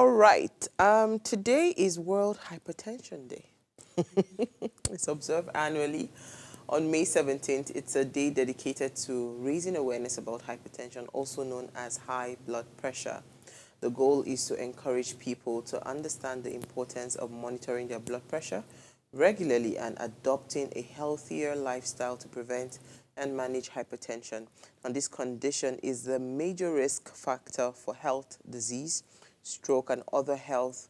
All right. Today is World Hypertension Day. It's observed annually on May 17th. It's a day dedicated to raising awareness about hypertension, also known as high blood pressure. The goal is to encourage people to understand the importance of monitoring their blood pressure regularly and adopting a healthier lifestyle to prevent and manage hypertension. And this condition is the major risk factor for heart disease, stroke, and other health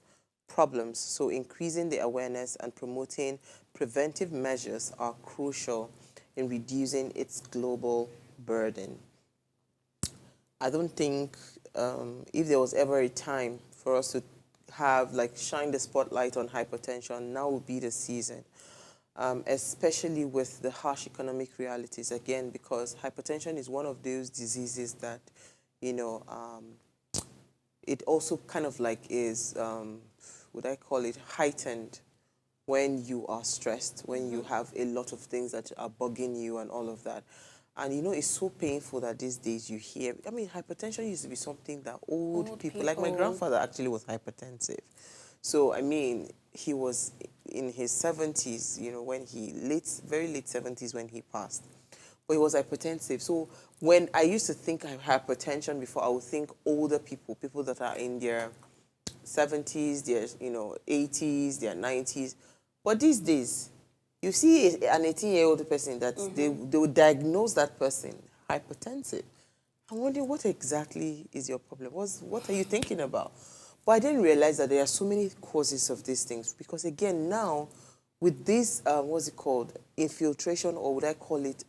problems. So increasing the awareness and promoting preventive measures are crucial in reducing its global burden. I don't think if there was ever a time for us to have, like, shine the spotlight on hypertension, now would be the season. Especially with the harsh economic realities, again, because hypertension is one of those diseases that, it also kind of like is, would I call it, heightened when you are stressed, when you have a lot of things that are bugging you and all of that. And, it's so painful that these days you hear, hypertension used to be something that old people, like my grandfather actually was hypertensive. So, he was in his 70s, when very late 70s when he passed. But he was hypertensive. So when I used to think of hypertension before, I would think older people that are in their 70s, their, 80s, their 90s. But these days, you see an 18-year-old person that they will diagnose that person hypertensive. I'm wondering, what exactly is your problem? What are you thinking about? But I didn't realize that there are so many causes of these things, because again, now with this, what's it called, infiltration, or would I call it,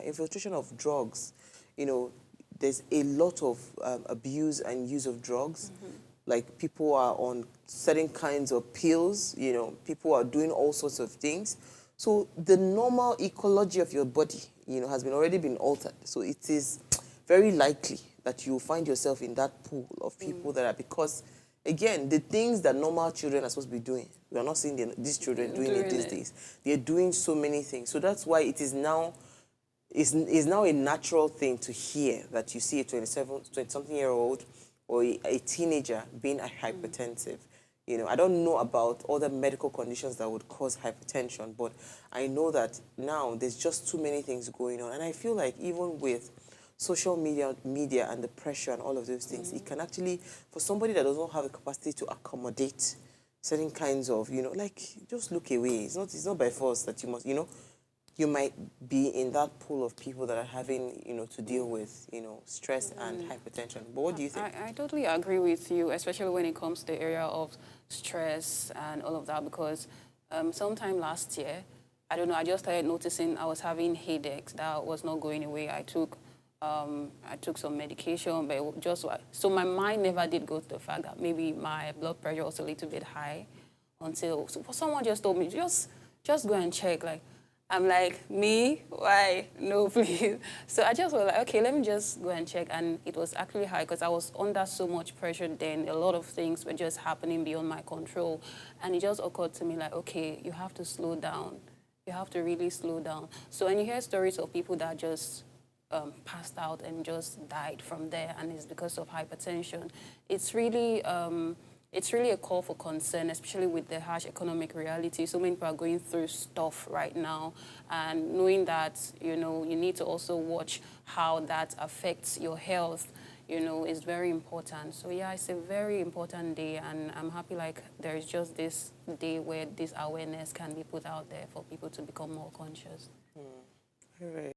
infiltration of drugs, there's a lot of abuse and use of drugs. Like, people are on certain kinds of pills, people are doing all sorts of things. So the normal ecology of your body, has already been altered. So it is very likely that you find yourself in that pool of people that are, because, again, the things that normal children are supposed to be doing, we are not seeing these children doing it these days. They're doing so many things. So that's why it is now, is now a natural thing to hear that you see a 20-something-year-old or a teenager being hypertensive. I don't know about other medical conditions that would cause hypertension, but I know that now there's just too many things going on. And I feel like even with social media and the pressure and all of those things, it can actually, for somebody that doesn't have the capacity to accommodate certain kinds of, just look away. It's not by force that you must, you might be in that pool of people that are having, to deal with, stress and hypertension. But what do you think? I totally agree with you, especially when it comes to the area of stress and all of that, because sometime last year, I don't know, I just started noticing I was having headaches that was not going away. I took some medication, but it just, so my mind never did go to the fact that maybe my blood pressure was a little bit high, until someone just told me, just go and check. Like, I'm like, me? Why? No, please. So I just was like, okay, let me just go and check. And it was actually high because I was under so much pressure then. A lot of things were just happening beyond my control. And it just occurred to me like, okay, you have to slow down. You have to really slow down. So when you hear stories of people that just passed out and just died from there, and it's because of hypertension, it's really a call for concern, especially with the harsh economic reality. So many people are going through stuff right now, and knowing that, you need to also watch how that affects your health, is very important. So yeah, it's a very important day, and I'm happy like there is just this day where this awareness can be put out there for people to become more conscious. All right.